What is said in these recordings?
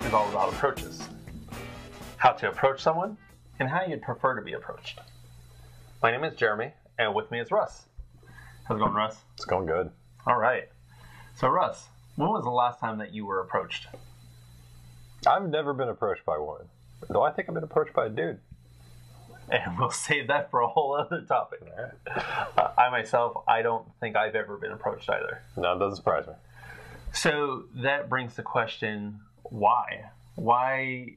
is all about approaches. How to approach someone, and how you'd prefer to be approached. My name is Jeremy, and with me is Russ. How's it going, Russ? It's going good. All right. So, Russ, when was the last time that you were approached? I've never been approached by a woman, though I think I've been approached by a dude. And we'll save that for a whole other topic. All right. I myself, I don't think I've ever been approached either. No, it doesn't surprise me. So that brings the question, why? Why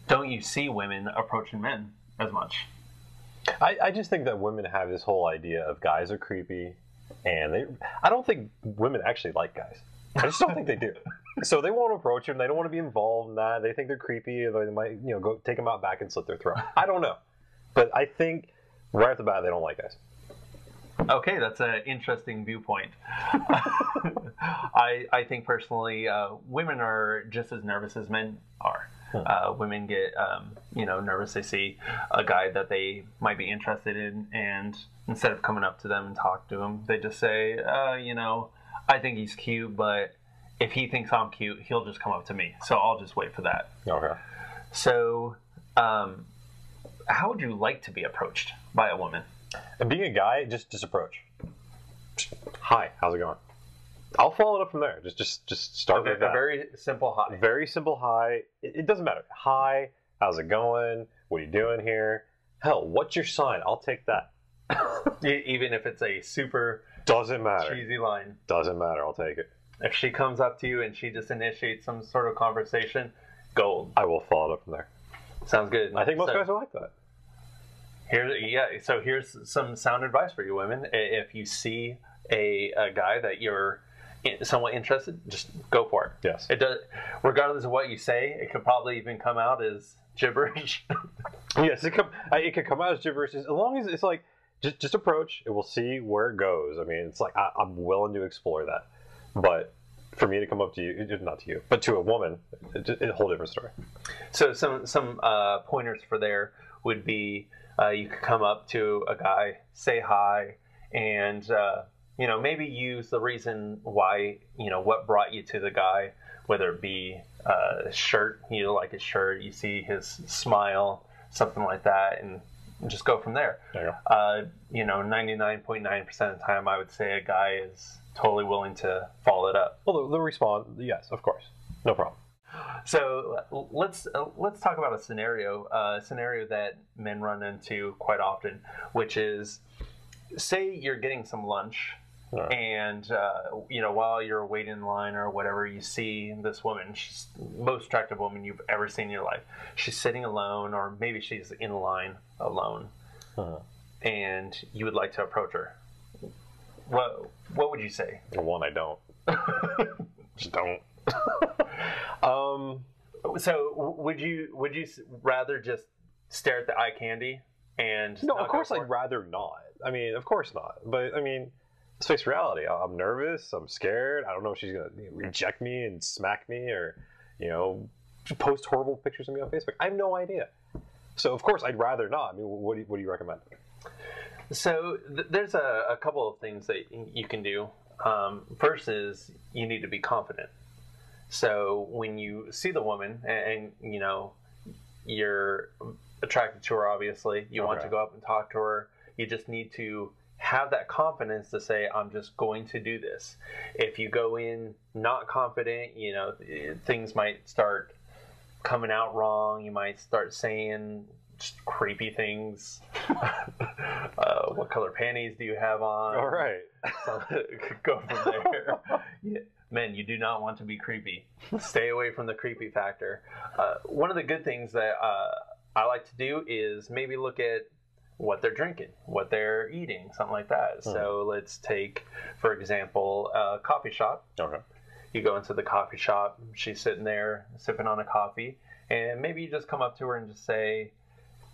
don't you see women approaching men as much? I just think that women have this whole idea of guys are creepy, and I don't think women actually like guys. I just don't think they do. So they won't approach them. They don't want to be involved in that. They think they're creepy, or they might, go take them out back and slit their throat. I don't know, but I think right off the bat they don't like guys. Okay, that's an interesting viewpoint. I think personally, women are just as nervous as men are. Women get, nervous. They see a guy that they might be interested in, and instead of coming up to them and talk to him, they just say, I think he's cute, but if he thinks I'm cute, he'll just come up to me. So I'll just wait for that. Okay. So, how would you like to be approached by a woman? And being a guy, just approach. Hi, how's it going? I'll follow it up from there. Just start with that. A very simple hi. Very simple hi. It doesn't matter. Hi, how's it going? What are you doing here? Hell, what's your sign? I'll take that. Even if it's a super doesn't matter cheesy line. Doesn't matter. I'll take it. If she comes up to you and she just initiates some sort of conversation, gold. I will follow it up from there. Sounds good. I think most guys are like that. Here's some sound advice for you women. If you see a guy that you're somewhat interested, just go for it. Yes. It does. Regardless of what you say, it could probably even come out as gibberish. Yes, it could come out as gibberish as long as it's like just approach. And we'll see where it goes. I mean, it's like I'm willing to explore that, but for me to come up to you, not to you, but to a woman, it's a whole different story. So some pointers for there would be. You could come up to a guy, say hi, and maybe use the reason why, what brought you to the guy, whether it be a shirt, you like his shirt, you see his smile, something like that, and just go from there. There you go. 99.9% of the time, I would say a guy is totally willing to follow it up. Well, they'll respond, yes, of course, no problem. So let's talk about a scenario that men run into quite often, which is, say you're getting some lunch, and while you're waiting in line or whatever, you see this woman. She's the most attractive woman you've ever seen in your life. She's sitting alone, or maybe she's in line alone, and you would like to approach her. What would you say? One, I don't. Just don't. So would you rather just stare at the eye candy and no? Of course, I'd rather not. I mean, of course not. But I mean, let's face reality. I'm nervous. I'm scared. I don't know if she's gonna reject me and smack me, or post horrible pictures of me on Facebook. I have no idea. So of course, I'd rather not. I mean, what do you recommend? So there's a couple of things that you can do. First is you need to be confident. So when you see the woman and you're attracted to her, obviously, you want to go up and talk to her. You just need to have that confidence to say, I'm just going to do this. If you go in not confident, things might start coming out wrong. You might start saying just creepy things. What color panties do you have on? All right. So, go from there. Yeah. Men, you do not want to be creepy. Stay away from the creepy factor. One of the good things that I like to do is maybe look at what they're drinking, what they're eating, something like that. So let's take, for example, a coffee shop. Okay. You go into the coffee shop. She's sitting there sipping on a coffee, and maybe you just come up to her and just say,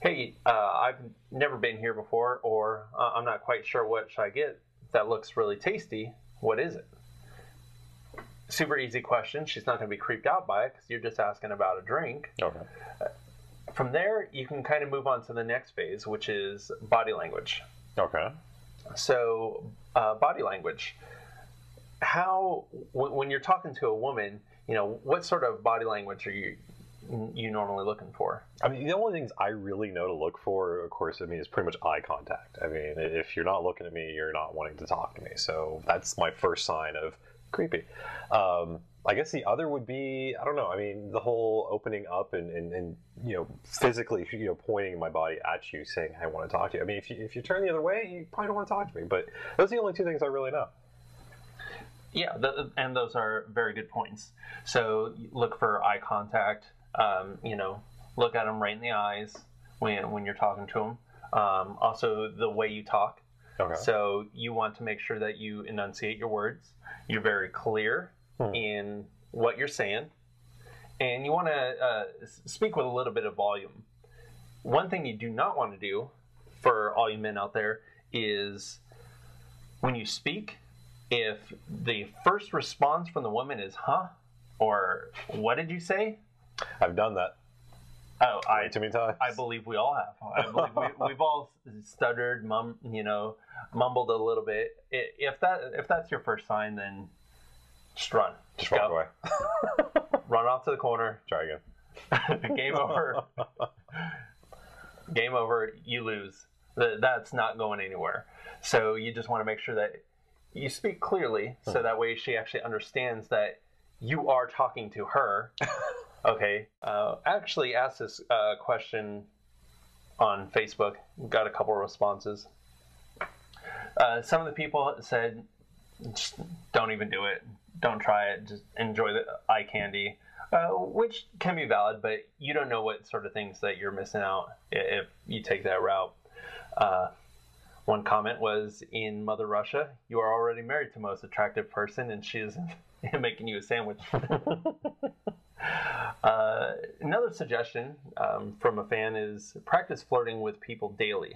hey, I've never been here before, or I'm not quite sure what should I get. That looks really tasty. What is it? Super easy question. She's not going to be creeped out by it because you're just asking about a drink. Okay. From there, you can kind of move on to the next phase, which is body language. Okay. So, body language. When you're talking to a woman, what sort of body language are you normally looking for? I mean, the only things I really know to look for, of course, is pretty much eye contact. I mean, if you're not looking at me, you're not wanting to talk to me. So that's my first sign of creepy. I guess the other would be, I don't know. I mean, the whole opening up and physically, pointing my body at you, saying, "I want to talk to you." I mean, if you turn the other way, you probably don't want to talk to me. But those are the only two things I really know. Yeah, and those are very good points. So look for eye contact. Look at them right in the eyes when you're talking to them. Also, the way you talk. Okay. So you want to make sure that you enunciate your words. You're very clear in what you're saying, and you want to speak with a little bit of volume. One thing you do not want to do, for all you men out there, is when you speak, if the first response from the woman is "huh" or "what did you say?" I've done that. Oh, way too many times. I believe we all have. I believe we've all stuttered, mumbled a little bit. If that's your first sign, then just run. Just walk away. Run off to the corner. Try again. Game over. Game over. You lose. That's not going anywhere. So you just want to make sure that you speak clearly, so that way she actually understands that you are talking to her. Okay. I actually asked this question on Facebook. Got a couple of responses. Some of the people said, just don't even do it. Don't try it. Just enjoy the eye candy, which can be valid, but you don't know what sort of things that you're missing out if you take that route. One comment was, in Mother Russia, you are already married to the most attractive person, and she is making you a sandwich. Another suggestion from a fan is practice flirting with people daily.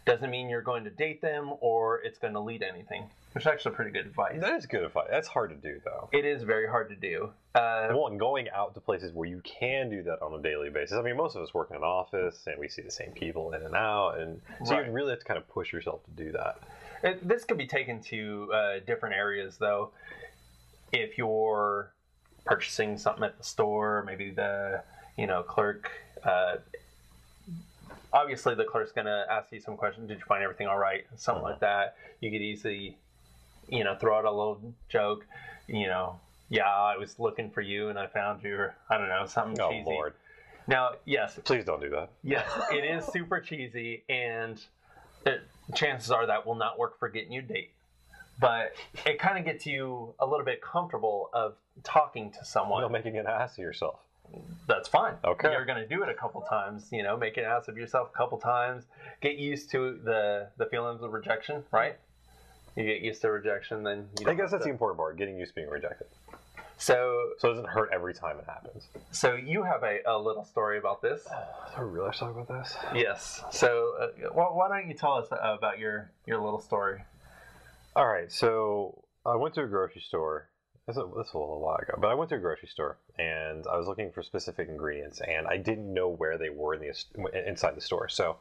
Doesn't mean you're going to date them or it's going to lead to anything, which is actually pretty good advice. That is good advice. That's hard to do, though. It is very hard to do. And going out to places where you can do that on a daily basis. I mean, most of us work in an office and we see the same people in and out, and so you really have to kind of push yourself to do that. This could be taken to different areas, though. If you're purchasing something at the store, maybe the clerk. Obviously, the clerk's going to ask you some questions. Did you find everything all right? Something like that. You could easily, throw out a little joke. Yeah, I was looking for you and I found you, or I don't know, something cheesy. Oh, Lord. Now, yes. Please don't do that. Yes, it is super cheesy, and chances are that will not work for getting you a date. But it kind of gets you a little bit comfortable of talking to someone. Making an ass of yourself. That's fine. Okay. You're going to do it a couple times, make an ass of yourself a couple times. Get used to the feelings of rejection, right? You get used to rejection, then you don't I guess that's the important part, getting used to being rejected. So it doesn't hurt every time it happens. So you have a little story about this. I really talk about this? Yes. So why don't you tell us about your little story? All right. So I went to a grocery store. This was a little while ago, but I went to a grocery store and I was looking for specific ingredients, and I didn't know where they were inside the store. So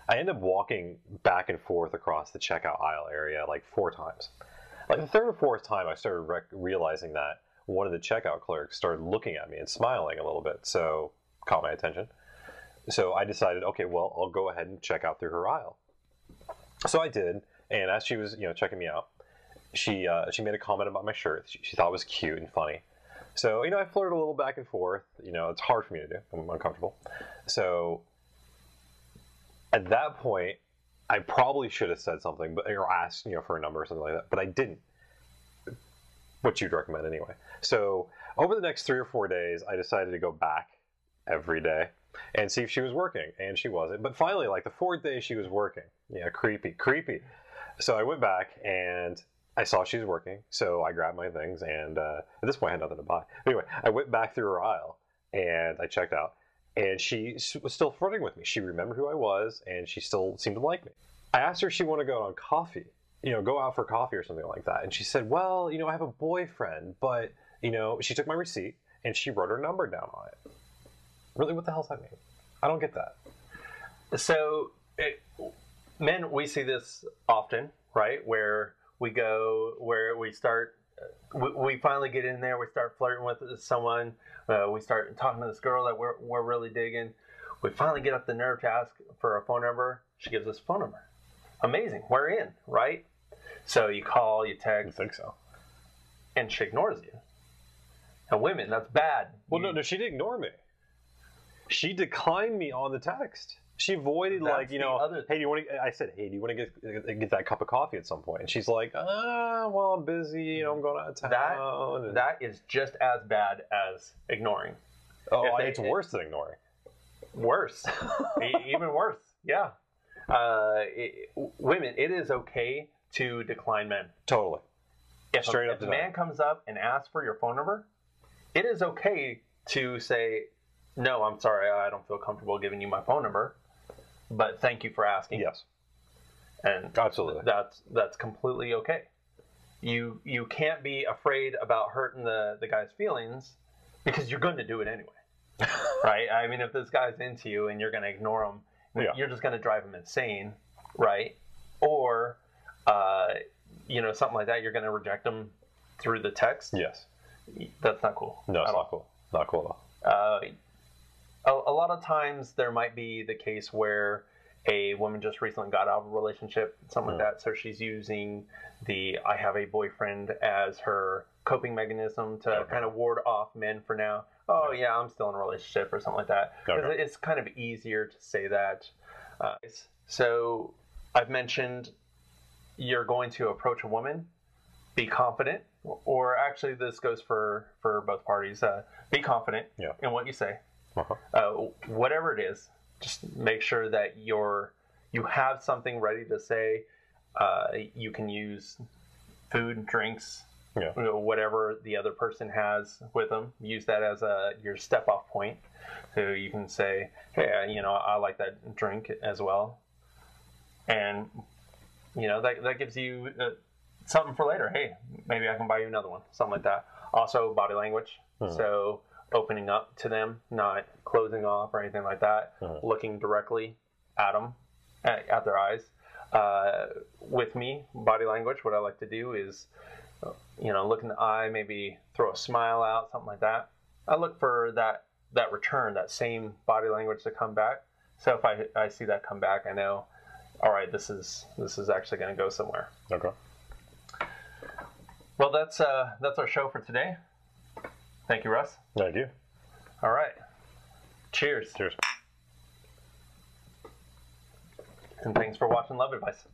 I ended up walking back and forth across the checkout aisle area like 4 times. Like the third or fourth time, I started realizing that one of the checkout clerks started looking at me and smiling a little bit, so caught my attention. So I decided, okay, well, I'll go ahead and check out through her aisle. So I did, and as she was, checking me out, she made a comment about my shirt. She thought it was cute and funny. So, I flirted a little back and forth. It's hard for me to do. I'm uncomfortable. So at that point, I probably should have said something, or asked, for a number or something like that, but I didn't. What you'd recommend anyway. So over the next 3 or 4 days, I decided to go back every day and see if she was working, and she wasn't. But finally, like the 4th day, she was working. Yeah, creepy. So I went back and I saw she was working, so I grabbed my things, and at this point I had nothing to buy. Anyway, I went back through her aisle and I checked out, and she was still flirting with me. She remembered who I was, and she still seemed to like me. I asked her if she wanted to go out on coffee, go out for coffee or something like that. And she said, well, I have a boyfriend, but, she took my receipt and she wrote her number down on it. Really, what the hell's that mean? I don't get that. So, men, we see this often, right? Where we start we finally get in there. We start flirting with someone. We start talking to this girl that we're really digging. We finally get up the nerve to ask for a phone number. She gives us a phone number. Amazing. We're in, right? So you call, you text. I think so. And she ignores you. And women, that's bad. Well, no, she didn't ignore me. She declined me on the text. She avoided, like, you know, hey, do you want to? I said, hey, do you want to get that cup of coffee at some point? And she's like, well, I'm busy. You know, I'm going out of town. That is just as bad as ignoring. Oh, it's worse than ignoring. Worse, even worse. Yeah, women, it is okay to decline men. Totally. If a man comes up and asks for your phone number, it is okay to say, no, I'm sorry, I don't feel comfortable giving you my phone number, but thank you for asking. Yes. And absolutely, that's completely okay. You can't be afraid about hurting the guy's feelings because you're going to do it anyway. Right? I mean, if this guy's into you and you're going to ignore him, you're just going to drive him insane, right? Or, you know, something like that, you're going to reject him through the text. Yes. That's not cool. No, it's not cool. Not cool at all. A lot of times there might be the case where a woman just recently got out of a relationship, something like that, so she's using the I have a boyfriend as her coping mechanism to kind of ward off men for now. Oh, yeah, I'm still in a relationship or something like that. Because it's kind of easier to say that. So I've mentioned you're going to approach a woman, be confident, or actually this goes for both parties. Be confident in what you say. Whatever it is, just make sure that you have something ready to say. You can use food, drinks, you know, whatever the other person has with them. Use that as your step-off point. So you can say, hey, you know, I like that drink as well. And, you know, that gives you something for later. Hey, maybe I can buy you another one. Something like that. Also, body language. So opening up to them, not closing off or anything like that. Looking directly at them, at their eyes. With me, body language, what I like to do is, you know, look in the eye, maybe throw a smile out, something like that. I look for that return, that same body language to come back. So if I see that come back, I know, all right, this is actually going to go somewhere. Okay. Well, that's our show for today. Thank you, Russ. Thank you. All right. Cheers. Cheers. And thanks for watching Love Advice.